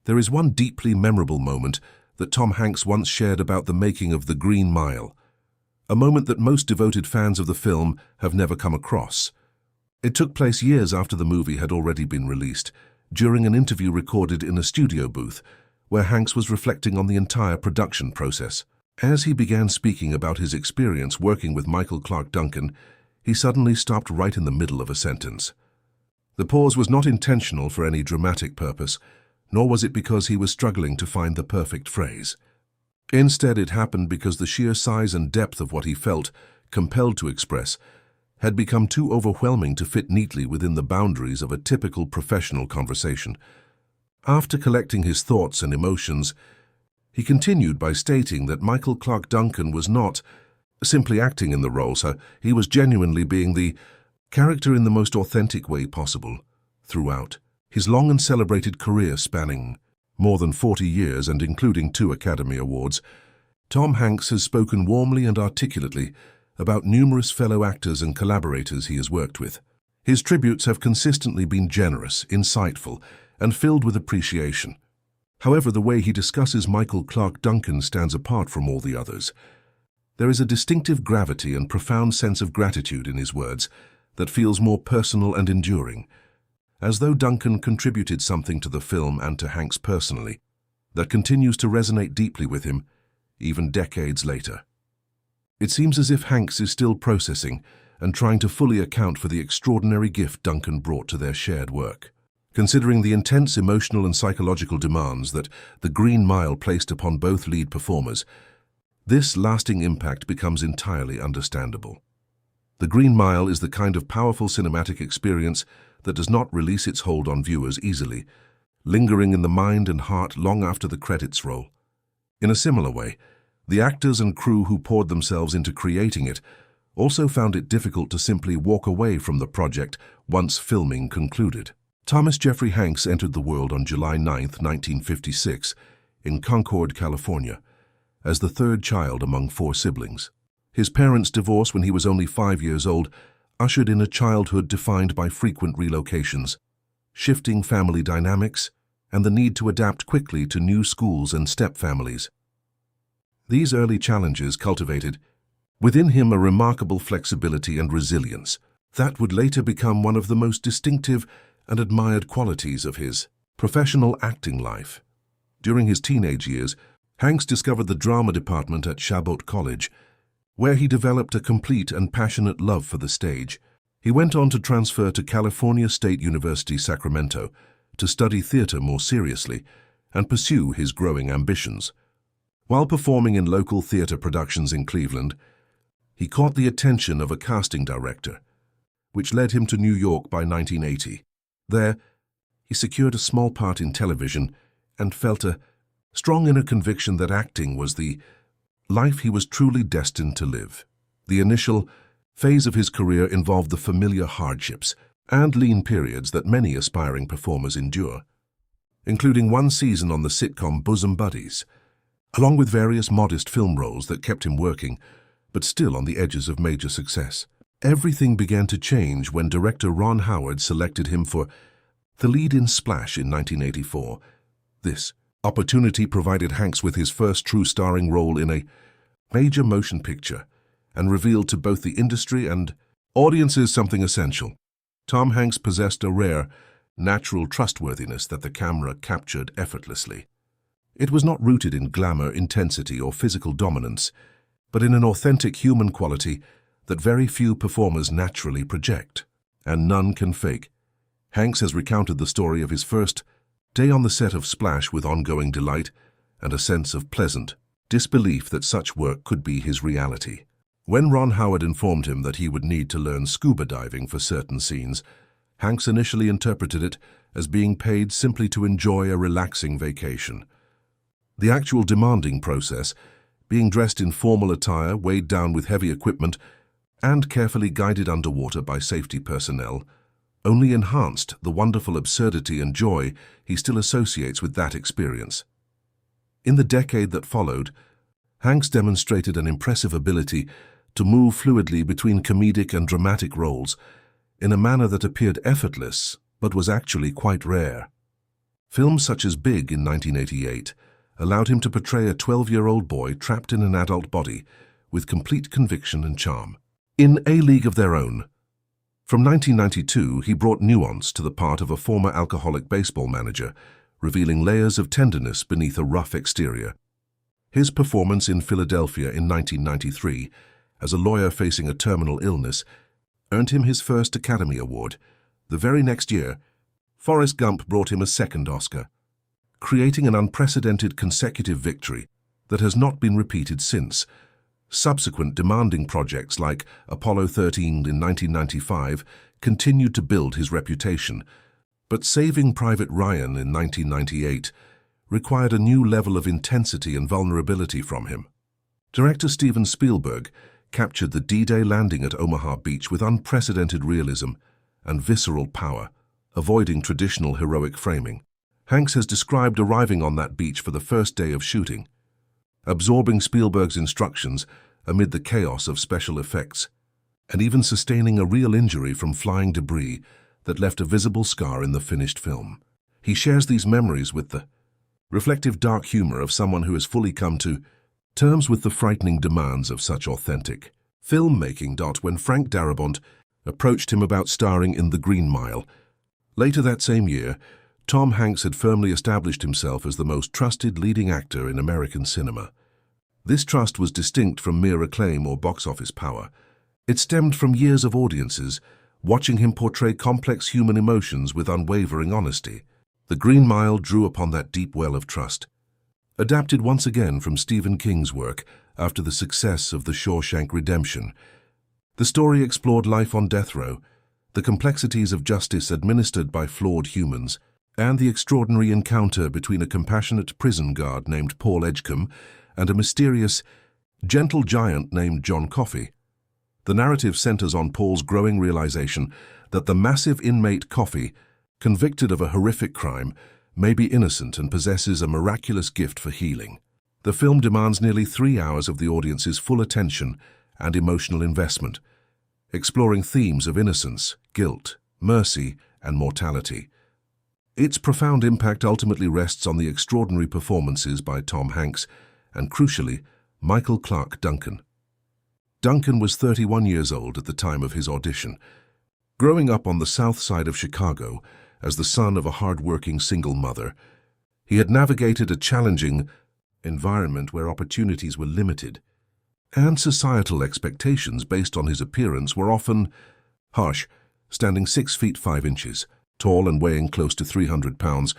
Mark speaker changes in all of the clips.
Speaker 1: There is one deeply memorable moment that Tom Hanks once shared about the making of The Green Mile, a moment that most devoted fans of the film have never come across. It took place years after the movie had already been released, during an interview recorded in a studio booth, where Hanks was reflecting on the entire production process. As he began speaking about his experience working with Michael Clarke Duncan, he suddenly stopped right in the middle of a sentence. The pause was not intentional for any dramatic purpose, nor was it because he was struggling to find the perfect phrase. Instead, it happened because the sheer size and depth of what he felt, compelled to express, had become too overwhelming to fit neatly within the boundaries of a typical professional conversation. After collecting his thoughts and emotions, he continued by stating that Michael Clarke Duncan was not simply acting in the role, so he was genuinely being the character in the most authentic way possible throughout his long and celebrated career spanning more than 40 years and including 2 Academy Awards. Tom Hanks has spoken warmly and articulately about numerous fellow actors and collaborators he has worked with. His tributes have consistently been generous, insightful, and filled with appreciation. However, the way he discusses Michael Clarke Duncan stands apart from all the others. There is a distinctive gravity and profound sense of gratitude in his words that feels more personal and enduring, as though Duncan contributed something to the film and to Hanks personally that continues to resonate deeply with him, even decades later. It seems as if Hanks is still processing and trying to fully account for the extraordinary gift Duncan brought to their shared work. Considering the intense emotional and psychological demands that The Green Mile placed upon both lead performers, this lasting impact becomes entirely understandable. The Green Mile is the kind of powerful cinematic experience that does not release its hold on viewers easily, lingering in the mind and heart long after the credits roll. In a similar way, the actors and crew who poured themselves into creating it also found it difficult to simply walk away from the project once filming concluded. Thomas Jeffrey Hanks entered the world on July 9, 1956, in Concord, California, as the 3rd child among 4 siblings. His parents' divorce when he was only 5 years old ushered in a childhood defined by frequent relocations, shifting family dynamics, and the need to adapt quickly to new schools and step-families. These early challenges cultivated within him a remarkable flexibility and resilience that would later become one of the most distinctive and admired qualities of his professional acting life. During his teenage years, Hanks discovered the drama department at Chabot College, where he developed a complete and passionate love for the stage. He went on to transfer to California State University, Sacramento, to study theater more seriously and pursue his growing ambitions. While performing in local theater productions in Cleveland, he caught the attention of a casting director, which led him to New York by 1980. There, he secured a small part in television and felt a strong inner conviction that acting was the life he was truly destined to live. The initial phase of his career involved the familiar hardships and lean periods that many aspiring performers endure, including one season on the sitcom Bosom Buddies, along with various modest film roles that kept him working, but still on the edges of major success. Everything began to change when director Ron Howard selected him for the lead in Splash in 1984. This opportunity provided Hanks with his first true starring role in a major motion picture and revealed to both the industry and audiences something essential. Tom Hanks possessed a rare, natural trustworthiness that the camera captured effortlessly. It was not rooted in glamour, intensity, or physical dominance, but in an authentic human quality that very few performers naturally project, and none can fake. Hanks has recounted the story of his first day on the set of Splash with ongoing delight and a sense of pleasant disbelief that such work could be his reality. When Ron Howard informed him that he would need to learn scuba diving for certain scenes, Hanks initially interpreted it as being paid simply to enjoy a relaxing vacation. The actual demanding process, being dressed in formal attire, weighed down with heavy equipment, and carefully guided underwater by safety personnel, only enhanced the wonderful absurdity and joy he still associates with that experience. In the decade that followed, Hanks demonstrated an impressive ability to move fluidly between comedic and dramatic roles in a manner that appeared effortless but was actually quite rare. Films such as Big in 1988 allowed him to portray a 12-year-old boy trapped in an adult body with complete conviction and charm. In A League of Their Own, from 1992, he brought nuance to the part of a former alcoholic baseball manager, revealing layers of tenderness beneath a rough exterior. His performance in Philadelphia in 1993, as a lawyer facing a terminal illness, earned him his first Academy Award. The very next year, Forrest Gump brought him a second Oscar, creating an unprecedented consecutive victory that has not been repeated since. Subsequent demanding projects like Apollo 13 in 1995 continued to build his reputation, but Saving Private Ryan in 1998 required a new level of intensity and vulnerability from him. Director Steven Spielberg captured the D-Day landing at Omaha Beach with unprecedented realism and visceral power, avoiding traditional heroic framing. Hanks has described arriving on that beach for the first day of shooting, absorbing Spielberg's instructions amid the chaos of special effects, and even sustaining a real injury from flying debris that left a visible scar in the finished film. He shares these memories with the reflective dark humor of someone who has fully come to terms with the frightening demands of such authentic filmmaking. When Frank Darabont approached him about starring in The Green Mile, later that same year, Tom Hanks had firmly established himself as the most trusted leading actor in American cinema. This trust was distinct from mere acclaim or box office power. It stemmed from years of audiences watching him portray complex human emotions with unwavering honesty. The Green Mile drew upon that deep well of trust. Adapted once again from Stephen King's work after the success of The Shawshank Redemption, the story explored life on death row, the complexities of justice administered by flawed humans, and the extraordinary encounter between a compassionate prison guard named Paul Edgecombe and a mysterious, gentle giant named John Coffey. The narrative centers on Paul's growing realization that the massive inmate Coffey, convicted of a horrific crime, may be innocent and possesses a miraculous gift for healing. The film demands nearly 3 hours of the audience's full attention and emotional investment, exploring themes of innocence, guilt, mercy, and mortality. Its profound impact ultimately rests on the extraordinary performances by Tom Hanks and, crucially, Michael Clarke Duncan. Duncan was 31 years old at the time of his audition. Growing up on the south side of Chicago as the son of a hard-working single mother, he had navigated a challenging environment where opportunities were limited, and societal expectations based on his appearance were often harsh. Standing 6 feet 5 inches, tall and weighing close to 300 pounds,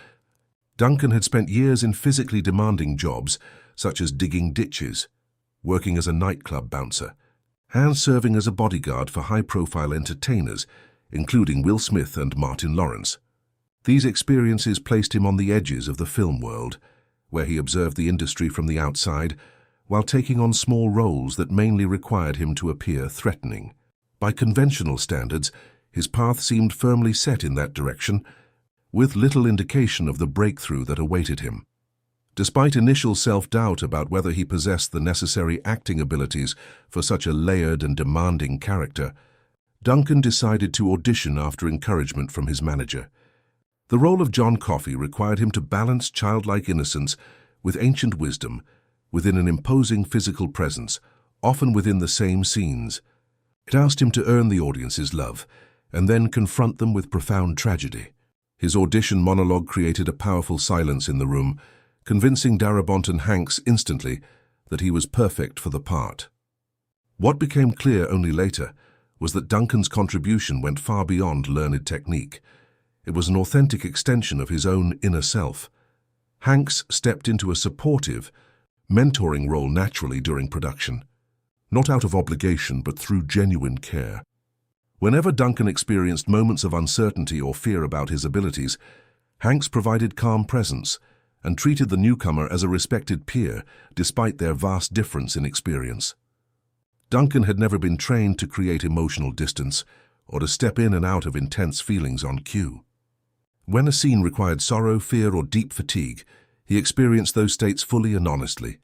Speaker 1: Duncan had spent years in physically demanding jobs such as digging ditches, working as a nightclub bouncer, and serving as a bodyguard for high-profile entertainers, including Will Smith and Martin Lawrence. These experiences placed him on the edges of the film world, where he observed the industry from the outside, while taking on small roles that mainly required him to appear threatening. By conventional standards, his path seemed firmly set in that direction, with little indication of the breakthrough that awaited him. Despite initial self-doubt about whether he possessed the necessary acting abilities for such a layered and demanding character, Duncan decided to audition after encouragement from his manager. The role of John Coffey required him to balance childlike innocence with ancient wisdom within an imposing physical presence, often within the same scenes. It asked him to earn the audience's love and then confront them with profound tragedy. His audition monologue created a powerful silence in the room, convincing Darabont and Hanks instantly that he was perfect for the part. What became clear only later was that Duncan's contribution went far beyond learned technique. It was an authentic extension of his own inner self. Hanks stepped into a supportive, mentoring role naturally during production, not out of obligation but through genuine care. Whenever Duncan experienced moments of uncertainty or fear about his abilities, Hanks provided calm presence and treated the newcomer as a respected peer despite their vast difference in experience. Duncan had never been trained to create emotional distance or to step in and out of intense feelings on cue. When a scene required sorrow, fear, or deep fatigue, he experienced those states fully and honestly.